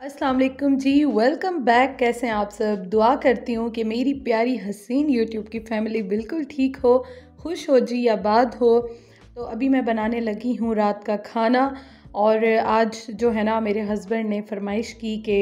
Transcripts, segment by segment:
अस्सलाम वालेकुम जी, welcome back. कैसे हैं आप सब? दुआ करती हूँ कि मेरी प्यारी हसीन यूट्यूब की फैमिली बिल्कुल ठीक हो, खुश हो जी, आबाद हो। तो अभी मैं बनाने लगी हूँ रात का खाना। और आज जो है ना, मेरे हस्बैंड ने फरमाइश की कि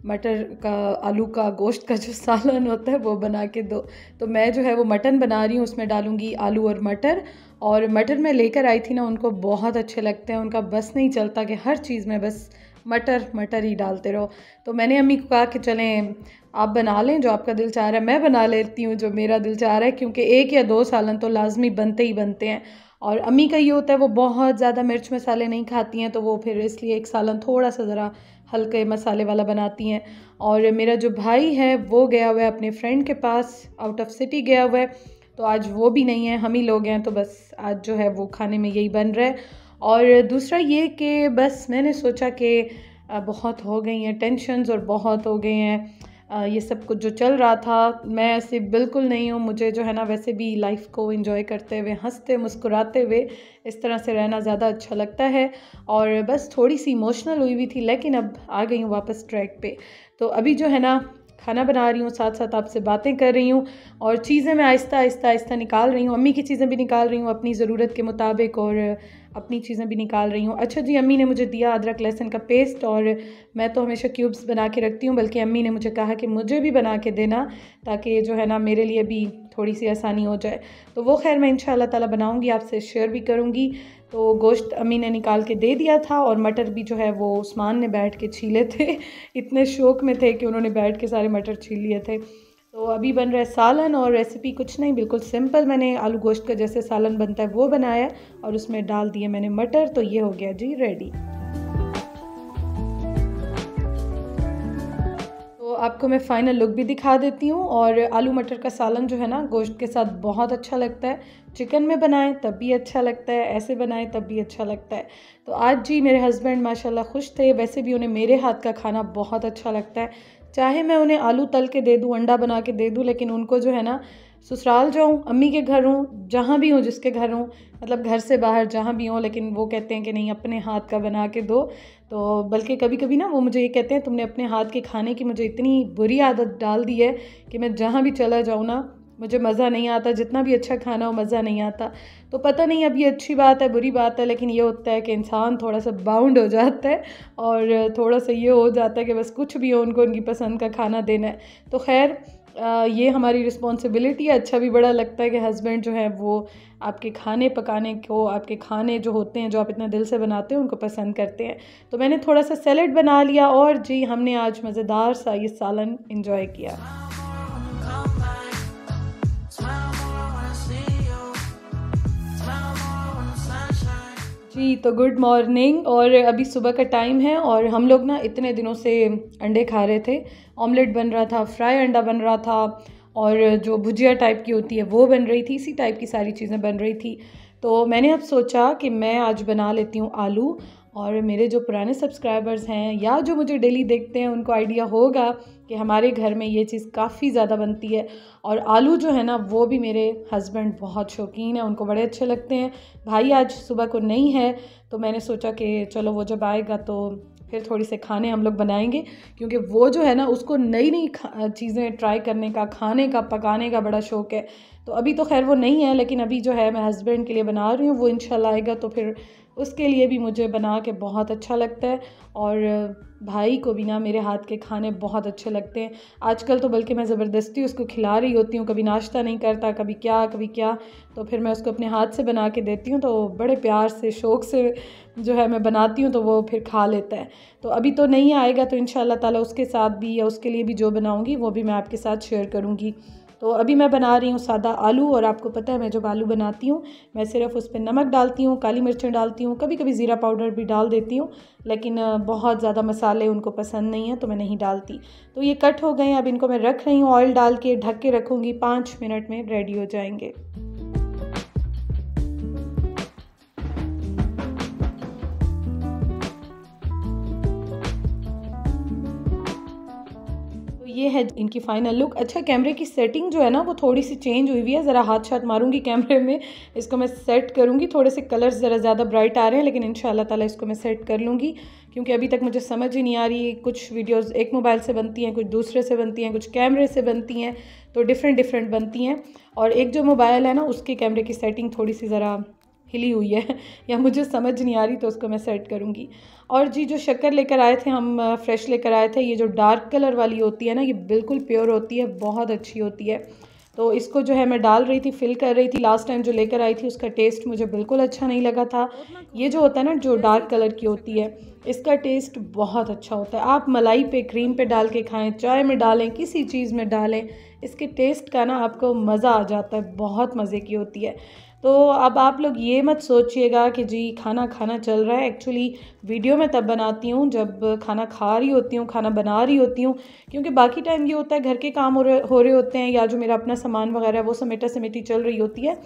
मटर का, आलू का गोश्त का जो सालन होता है वो बना के दो। तो मैं जो है वो मटन बना रही हूँ, उसमें डालूँगी आलू और मटर। और मटर मैं लेकर आई थी ना, उनको बहुत अच्छे लगते हैं। उनका बस नहीं चलता कि हर चीज़ में बस मटर मटर ही डालते रहो। तो मैंने अम्मी को कहा कि चलें आप बना लें, जो आपका दिल चाह रहा है मैं बना लेती हूँ जो मेरा दिल चाह रहा है, क्योंकि एक या दो सालन तो लाजमी बनते ही बनते हैं। और अम्मी का ये होता है वो बहुत ज़्यादा मिर्च मसाले नहीं खाती हैं, तो वो फिर इसलिए एक सालन थोड़ा सा ज़रा हल्के मसाले वाला बनाती हैं। और मेरा जो भाई है वो गया हुआ है अपने फ्रेंड के पास, आउट ऑफ सिटी गया हुआ है। तो आज वो भी नहीं है, हम ही लोग हैं। तो बस आज जो है वो खाने में यही बन रहा है। और दूसरा ये कि बस मैंने सोचा कि बहुत हो गई हैं टेंशन्स और बहुत हो गए हैं ये सब कुछ जो चल रहा था। मैं ऐसे बिल्कुल नहीं हूँ। मुझे जो है ना, वैसे भी लाइफ को एंजॉय करते हुए, हंसते मुस्कुराते हुए इस तरह से रहना ज़्यादा अच्छा लगता है। और बस थोड़ी सी इमोशनल हुई हुई थी, लेकिन अब आ गई हूँ वापस ट्रैक पे। तो अभी जो है ना, खाना बना रही हूँ, साथ साथ आपसे बातें कर रही हूँ। और चीज़ें मैं आहिस्ता आहिस्ता आहिस्ता निकाल रही हूँ। अम्मी की चीज़ें भी निकाल रही हूँ अपनी ज़रूरत के मुताबिक, और अपनी चीज़ें भी निकाल रही हूँ। अच्छा जी, अम्मी ने मुझे दिया अदरक लहसुन का पेस्ट, और मैं तो हमेशा क्यूब्स बना के रखती हूँ, बल्कि अम्मी ने मुझे कहा कि मुझे भी बना के देना, ताकि जो है ना मेरे लिए भी थोड़ी सी आसानी हो जाए। तो वो खैर मैं इंशाल्लाह ताला बनाऊँगी, आपसे शेयर भी करूँगी। तो गोश्त अम्मी ने निकाल के दे दिया था, और मटर भी जो है वो उस्मान ने बैठ के छीले थे इतने शौक में थे कि उन्होंने बैठ के सारे मटर छील लिए थे। तो अभी बन रहा है सालन, और रेसिपी कुछ नहीं, बिल्कुल सिंपल। मैंने आलू गोश्त का जैसे सालन बनता है वो बनाया, और उसमें डाल दिए मैंने मटर। तो ये हो गया जी रेडी। तो आपको मैं फ़ाइनल लुक भी दिखा देती हूँ। और आलू मटर का सालन जो है ना, गोश्त के साथ बहुत अच्छा लगता है। चिकन में बनाएं तब भी अच्छा लगता है, ऐसे बनाएं तब भी अच्छा लगता है। तो आज जी मेरे हस्बैंड माशाल्लाह खुश थे। वैसे भी उन्हें मेरे हाथ का खाना बहुत अच्छा लगता है। चाहे मैं उन्हें आलू तल के दे दूँ, अंडा बना के दे दूँ, लेकिन उनको जो है ना, ससुराल जाऊँ, अम्मी के घर हूँ, जहाँ भी हूँ, जिसके घर हूँ, मतलब घर से बाहर जहाँ भी हूँ, लेकिन वो कहते हैं कि नहीं, अपने हाथ का बना के दो। तो बल्कि कभी कभी ना वो मुझे ये कहते हैं, तुमने अपने हाथ के खाने की मुझे इतनी बुरी आदत डाल दी है कि मैं जहाँ भी चला जाऊँ ना, मुझे मज़ा नहीं आता। जितना भी अच्छा खाना हो, मज़ा नहीं आता। तो पता नहीं अब ये अच्छी बात है बुरी बात है, लेकिन ये होता है कि इंसान थोड़ा सा बाउंड हो जाता है, और थोड़ा सा ये हो जाता है कि बस कुछ भी हो, उनको उनकी पसंद का खाना देना है। तो खैर ये हमारी रिस्पॉन्सिबिलिटी है। अच्छा भी बड़ा लगता है कि हस्बैंड जो है वो आपके खाने पकाने को, आपके खाने जो होते हैं, जो आप इतना दिल से बनाते हैं, उनको पसंद करते हैं। तो मैंने थोड़ा सा सैलेड बना लिया, और जी हमने आज मज़ेदार सा ये सालन इंजॉय किया। जी तो गुड मॉर्निंग। और अभी सुबह का टाइम है, और हम लोग ना इतने दिनों से अंडे खा रहे थे। ऑमलेट बन रहा था, फ्राई अंडा बन रहा था, और जो भुजिया टाइप की होती है वो बन रही थी। इसी टाइप की सारी चीज़ें बन रही थी। तो मैंने अब सोचा कि मैं आज बना लेती हूँ आलू। और मेरे जो पुराने सब्सक्राइबर्स हैं, या जो मुझे डेली देखते हैं, उनको आइडिया होगा कि हमारे घर में ये चीज़ काफ़ी ज़्यादा बनती है। और आलू जो है ना, वो भी मेरे हस्बैंड बहुत शौकीन है, उनको बड़े अच्छे लगते हैं। भाई आज सुबह को नहीं है, तो मैंने सोचा कि चलो वो जब आएगा तो फिर थोड़ी से खाने हम लोग बनाएंगे, क्योंकि वो जो है ना, उसको नई नई चीज़ें ट्राई करने का, खाने का, पकाने का बड़ा शौक़ है। तो अभी तो खैर वो नहीं है, लेकिन अभी जो है मैं हस्बैंड के लिए बना रही हूँ। वो इंशाल्लाह आएगा तो फिर उसके लिए भी मुझे बना के बहुत अच्छा लगता है। और भाई को भी ना मेरे हाथ के खाने बहुत अच्छे लगते हैं। आजकल तो बल्कि मैं ज़बरदस्ती उसको खिला रही होती हूँ, कभी नाश्ता नहीं करता, कभी क्या कभी क्या। तो फिर मैं उसको अपने हाथ से बना के देती हूँ, तो बड़े प्यार से, शौक़ से जो है मैं बनाती हूँ, तो वो फिर खा लेता है। तो अभी तो नहीं आएगा, तो इंशाल्लाह ताला उसके साथ भी, या उसके लिए भी जो बनाऊँगी वो भी मैं आपके साथ शेयर करूँगी। तो अभी मैं बना रही हूँ सादा आलू। और आपको पता है मैं जब आलू बनाती हूँ, मैं सिर्फ उस पर नमक डालती हूँ, काली मिर्चें डालती हूँ, कभी कभी ज़ीरा पाउडर भी डाल देती हूँ, लेकिन बहुत ज़्यादा मसाले उनको पसंद नहीं है, तो मैं नहीं डालती। तो ये कट हो गए, अब इनको मैं रख रही हूँ, ऑयल डाल के ढक के रखूँगी, 5 मिनट में रेडी हो जाएंगे। ये है इनकी फ़ाइनल लुक। अच्छा, कैमरे की सेटिंग जो है ना वो थोड़ी सी चेंज हुई है, ज़रा हाथ मारूंगी कैमरे में, इसको मैं सेट करूंगी। थोड़े से कलर्स ज़रा ज़्यादा ब्राइट आ रहे हैं, लेकिन इंशाल्लाह ताला इसको मैं सेट कर लूँगी, क्योंकि अभी तक मुझे समझ ही नहीं आ रही। कुछ वीडियोज़ एक मोबाइल से बनती हैं, कुछ दूसरे से बनती हैं, कुछ कैमरे से बनती हैं, तो डिफरेंट बनती हैं। और एक जो मोबाइल है ना उसके कैमरे की सेटिंग थोड़ी सी ज़रा हिली हुई है या मुझे समझ नहीं आ रही, तो उसको मैं सेट करूँगी। और जी, जो शक्कर लेकर आए थे हम, फ्रेश लेकर आए थे, ये जो डार्क कलर वाली होती है ना, ये बिल्कुल प्योर होती है, बहुत अच्छी होती है। तो इसको जो है मैं डाल रही थी, फिल कर रही थी। लास्ट टाइम जो लेकर आई थी उसका टेस्ट मुझे बिल्कुल अच्छा नहीं लगा था। ये जो होता है ना, जो डार्क कलर की होती है, इसका टेस्ट बहुत अच्छा होता है। आप मलाई पे, क्रीम पे डाल के खाएं, चाय में डालें, किसी चीज़ में डालें, इसके टेस्ट का ना आपको मज़ा आ जाता है, बहुत मज़े की होती है। तो अब आप लोग ये मत सोचिएगा कि जी खाना खाना चल रहा है। एक्चुअली वीडियो मैं तब बनाती हूँ जब खाना खा रही होती हूँ, खाना बना रही होती हूँ, क्योंकि बाकी टाइम ये होता है घर के काम हो रहे होते हैं, या जो मेरा अपना सामान वगैरह है वो समेटा समेटी चल रही होती है।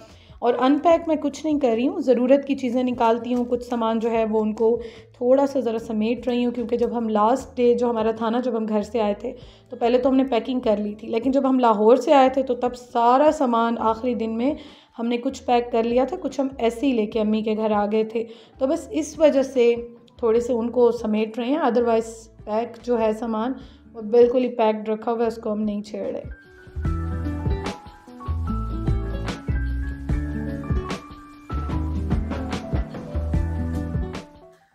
और अनपैक मैं कुछ नहीं कर रही हूँ, ज़रूरत की चीज़ें निकालती हूँ, कुछ सामान जो है वो उनको थोड़ा सा ज़रा समेट रही हूँ। क्योंकि जब हम लास्ट डे जो हमारा था ना, जब हम घर से आए थे, तो पहले तो हमने पैकिंग कर ली थी, लेकिन जब हम लाहौर से आए थे तो तब सारा सामान आखिरी दिन में हमने कुछ पैक कर लिया था, कुछ हम ऐसे ही लेके अम्मी के घर आ गए थे। तो बस इस वजह से थोड़े से उनको समेट रहे हैं, अदरवाइज़ पैक जो है सामान वो बिल्कुल ही पैक्ड रखा हुआ है, उसको हम नहीं छेड़ रहे।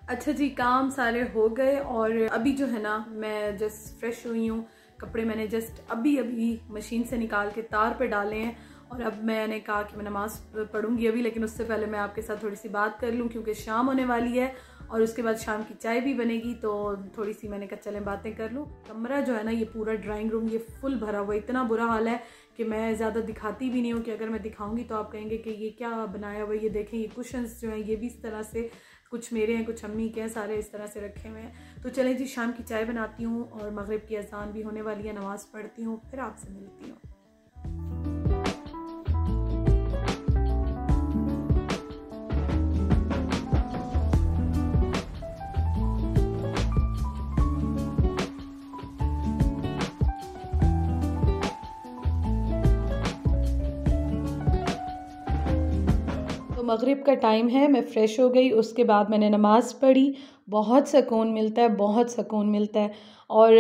अच्छा जी, काम सारे हो गए और अभी जो है ना मैं जस्ट फ्रेश हुई हूँ। कपड़े मैंने जस्ट अभी मशीन से निकाल के तार पे डाले हैं, और अब मैंने कहा कि मैं नमाज़ पढ़ूंगी अभी, लेकिन उससे पहले मैं आपके साथ थोड़ी सी बात कर लूँ, क्योंकि शाम होने वाली है और उसके बाद शाम की चाय भी बनेगी। तो थोड़ी सी मैंने कहा चलें बातें कर लूँ। कमरा जो है ना, ये पूरा ड्राइंग रूम ये फुल भरा हुआ, इतना बुरा हाल है कि मैं ज़्यादा दिखाती भी नहीं हूँ, कि अगर मैं दिखाऊंगी तो आप कहेंगे कि ये क्या बनाया हुआ। ये देखें, ये कुशन्स जो हैं ये भी इस तरह से, कुछ मेरे हैं कुछ अम्मी के हैं, सारे इस तरह से रखे हुए हैं। तो चलें जी, शाम की चाय बनाती हूँ और मगरिब की अज़ान भी होने वाली है, नमाज़ पढ़ती हूँ, फिर आपसे मिलती हूँ। मगरिब का टाइम है, मैं फ़्रेश हो गई, उसके बाद मैंने नमाज़ पढ़ी। बहुत सुकून मिलता है, बहुत सुकून मिलता है। और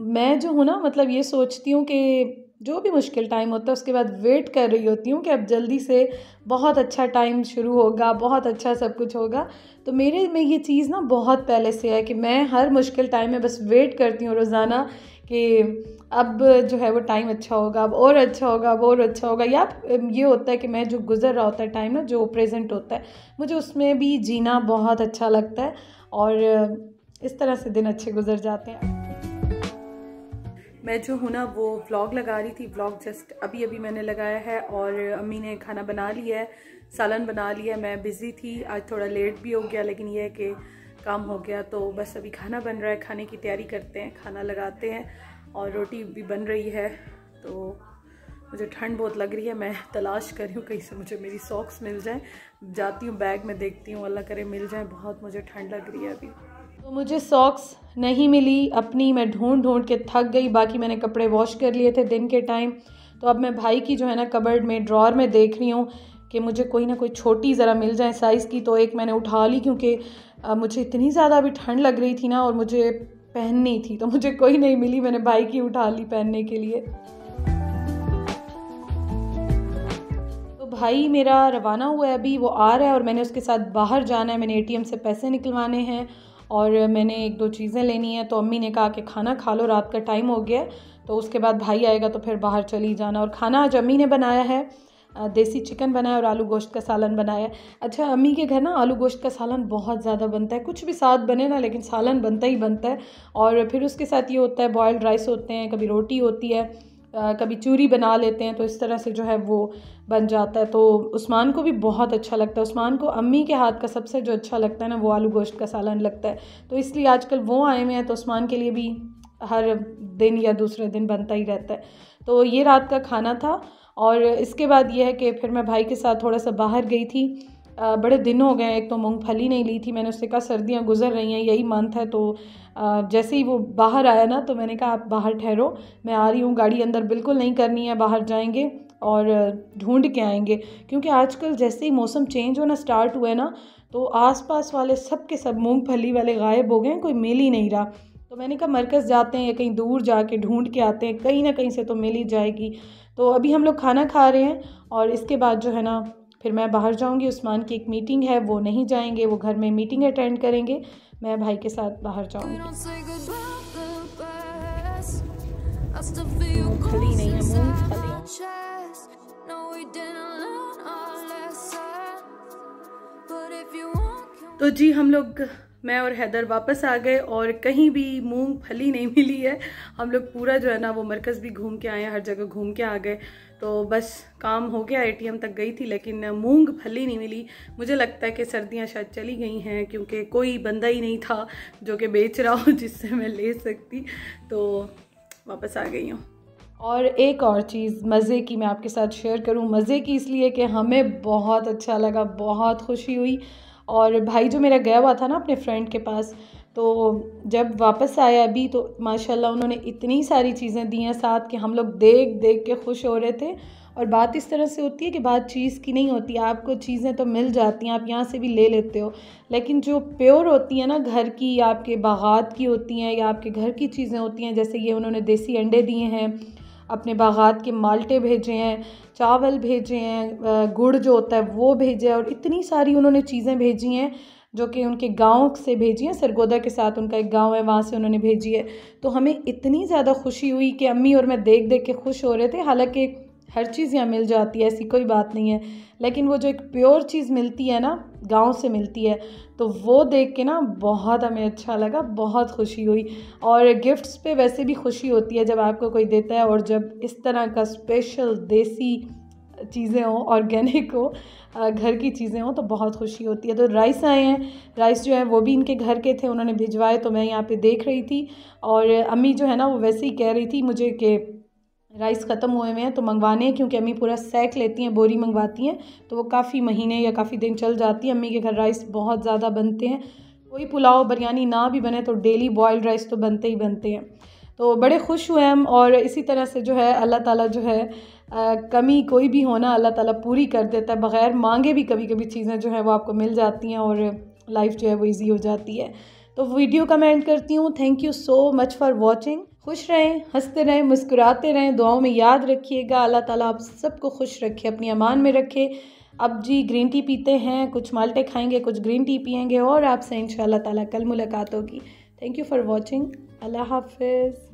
मैं जो हूँ ना, मतलब ये सोचती हूँ कि जो भी मुश्किल टाइम होता है उसके बाद वेट कर रही होती हूँ कि अब जल्दी से बहुत अच्छा टाइम शुरू होगा, बहुत अच्छा सब कुछ होगा। तो मेरे में ये चीज़ ना बहुत पहले से है कि मैं हर मुश्किल टाइम में बस वेट करती हूँ रोज़ाना कि अब जो है वो टाइम अच्छा होगा, अब और अच्छा होगा, अब और अच्छा होगा। या ये होता है कि मैं जो गुज़र रहा होता है टाइम ना, जो प्रेजेंट होता है, मुझे उसमें भी जीना बहुत अच्छा लगता है, और इस तरह से दिन अच्छे गुज़र जाते हैं। मैं जो हूँ ना वो व्लॉग लगा रही थी, व्लॉग जस्ट अभी मैंने लगाया है, और अम्मी ने खाना बना लिया है, सालन बना लिया है। मैं बिज़ी थी, आज थोड़ा लेट भी हो गया, लेकिन यह है कि काम हो गया। तो बस अभी खाना बन रहा है, खाने की तैयारी करते हैं, खाना लगाते हैं, और रोटी भी बन रही है। तो मुझे ठंड बहुत लग रही है, मैं तलाश कर रही हूँ कहीं से मुझे मेरी सॉक्स मिल जाए। जाती हूँ बैग में देखती हूँ, अल्लाह करे मिल जाए, बहुत मुझे ठंड लग रही है अभी। तो मुझे सॉक्स नहीं मिली अपनी, मैं ढूंढ के थक गई। बाकी मैंने कपड़े वॉश कर लिए थे दिन के टाइम। तो अब मैं भाई की जो है ना कबर्ड में, ड्रॉर में देख रही हूँ कि मुझे कोई ना कोई छोटी ज़रा मिल जाए साइज़ की। तो एक मैंने उठा ली, क्योंकि मुझे इतनी ज़्यादा अभी ठंड लग रही थी ना, और मुझे पहननी थी, तो मुझे कोई नहीं मिली, मैंने भाई की उठा ली पहनने के लिए। तो भाई मेरा रवाना हुआ है अभी, वो आ रहा है और मैंने उसके साथ बाहर जाना है। मैंने एटीएम से पैसे निकलवाने हैं और मैंने एक दो चीज़ें लेनी है। तो अम्मी ने कहा कि खाना खा लो, रात का टाइम हो गया, तो उसके बाद भाई आएगा तो फिर बाहर चली जाना। और खाना आज अम्मी ने बनाया है, देसी चिकन बनाया और आलू गोश्त का सालन बनाया है। अच्छा, अम्मी के घर ना आलू गोश्त का सालन बहुत ज़्यादा बनता है, कुछ भी साथ बने ना, लेकिन सालन बनता ही बनता है। और फिर उसके साथ ये होता है, बॉयल्ड राइस होते हैं, कभी रोटी होती है, कभी चूरी बना लेते हैं, तो इस तरह से जो है वो बन जाता है। तो उस्मान को भी बहुत अच्छा लगता है। उस्मान को अम्मी के हाथ का सबसे जो अच्छा लगता है ना, वो आलू गोश्त का सालन लगता है। तो इसलिए आजकल वो आए हुए हैं, तो उस्मान के लिए भी हर दिन या दूसरे दिन बनता ही रहता है। तो ये रात का खाना था। और इसके बाद ये है कि फिर मैं भाई के साथ थोड़ा सा बाहर गई थी, बड़े दिन हो गए, एक तो मूंगफली नहीं ली थी मैंने, उससे कहा सर्दियाँ गुजर रही हैं, यही मंथ है। तो जैसे ही वो बाहर आया ना तो मैंने कहा आप बाहर ठहरो, मैं आ रही हूँ। गाड़ी अंदर बिल्कुल नहीं करनी है, बाहर जाएंगे और ढूंढ के आएंगे, क्योंकि आजकल जैसे ही मौसम चेंज होना स्टार्ट हुआ है ना तो आसपास वाले सब के सब मूंगफली वाले गायब हो गए हैं, कोई मिल ही नहीं रहा। तो मैंने कहा मरकज़ जाते हैं या कहीं दूर जाके ढूंढ के आते हैं, कहीं ना कहीं से तो मिल ही जाएगी। तो अभी हम लोग खाना खा रहे हैं और इसके बाद जो है ना फिर मैं बाहर जाऊंगी। उस्मान की एक मीटिंग है, वो नहीं जाएंगे, वो घर में मीटिंग अटेंड करेंगे, मैं भाई के साथ बाहर जाऊंगी। मूंगफली नहीं है, मूंगफली। तो जी हम लोग, मैं और हैदर वापस आ गए और कहीं भी मूंगफली नहीं मिली है। हम लोग पूरा जो है ना वो मरकज़ भी घूम के आए हैं, हर जगह घूम के आ गए। तो बस काम हो गया, ATM तक गई थी लेकिन मूंगफली नहीं मिली। मुझे लगता है कि सर्दियां शायद चली गई हैं, क्योंकि कोई बंदा ही नहीं था जो कि बेच रहा हो जिससे मैं ले सकती। तो वापस आ गई हूँ। और एक और चीज़ मज़े की मैं आपके साथ शेयर करूँ, मज़े की इसलिए कि हमें बहुत अच्छा लगा, बहुत खुशी हुई। और भाई जो मेरा गया हुआ था ना अपने फ्रेंड के पास, तो जब वापस आया अभी तो माशाल्लाह उन्होंने इतनी सारी चीज़ें दी हैं साथ कि हम लोग देख देख के खुश हो रहे थे। और बात इस तरह से होती है कि बात चीज़ की नहीं होती, आपको चीज़ें तो मिल जाती हैं, आप यहाँ से भी ले लेते हो, लेकिन जो प्योर होती हैं ना घर की, आपके बागात की होती हैं या आपके घर की चीज़ें होती हैं, जैसे ये उन्होंने देसी अंडे दिए हैं, अपने बागात के माल्टे भेजे हैं, चावल भेजे हैं, गुड़ जो होता है वो भेजे है, और इतनी सारी उन्होंने चीज़ें भेजी हैं जो कि उनके गांव से भेजी हैं। सरगोदा के साथ उनका एक गांव है, वहाँ से उन्होंने भेजी है। तो हमें इतनी ज़्यादा खुशी हुई कि अम्मी और मैं देख देख के खुश हो रहे थे। हालांकि हर चीज़ यहाँ मिल जाती है, ऐसी कोई बात नहीं है, लेकिन वो जो एक प्योर चीज़ मिलती है ना, गांव से मिलती है, तो वो देख के ना बहुत हमें अच्छा लगा, बहुत खुशी हुई। और गिफ्ट्स पे वैसे भी खुशी होती है जब आपको कोई देता है, और जब इस तरह का स्पेशल देसी चीज़ें हों, ऑर्गेनिक हो, घर की चीज़ें हों, तो बहुत खुशी होती है। तो राइस आए हैं, राइस जो है वो भी इनके घर के थे, उन्होंने भिजवाए, तो मैं यहाँ पे देख रही थी। और अम्मी जो है ना वो वैसे ही कह रही थी मुझे कि राइस ख़त्म हुए हैं तो मंगवाने हैं, क्योंकि अम्मी पूरा सैक लेती हैं, बोरी मंगवाती हैं, तो वो काफ़ी महीने या काफ़ी दिन चल जाती है। अम्मी के घर राइस बहुत ज़्यादा बनते हैं, कोई पुलाव बिरयानी ना भी बने तो डेली बॉयल्ड राइस तो बनते ही बनते हैं। तो बड़े खुश हुए हम। और इसी तरह से जो है अल्लाह ताला जो है कमी कोई भी होना अल्लाह ताला पूरी कर देता है, बग़ैर मांगे भी कभी कभी चीज़ें जो है वो आपको मिल जाती हैं और लाइफ जो है वो ईजी हो जाती है। तो वीडियो का मैं एंड करती हूँ। Thank you so much for watching. खुश रहें, हंसते रहें, मुस्कुराते रहें, दुआओं में याद रखिएगा। अल्लाह ताला आप सबको खुश रखे, अपनी अमान में रखे। अब जी ग्रीन टी पीते हैं, कुछ माल्टे खाएंगे, कुछ ग्रीन टी पियेंगे, और आपसे इंशाल्लाह ताला कल मुलाकात होगी। Thank you for watching. अल्लाह हाफिज़।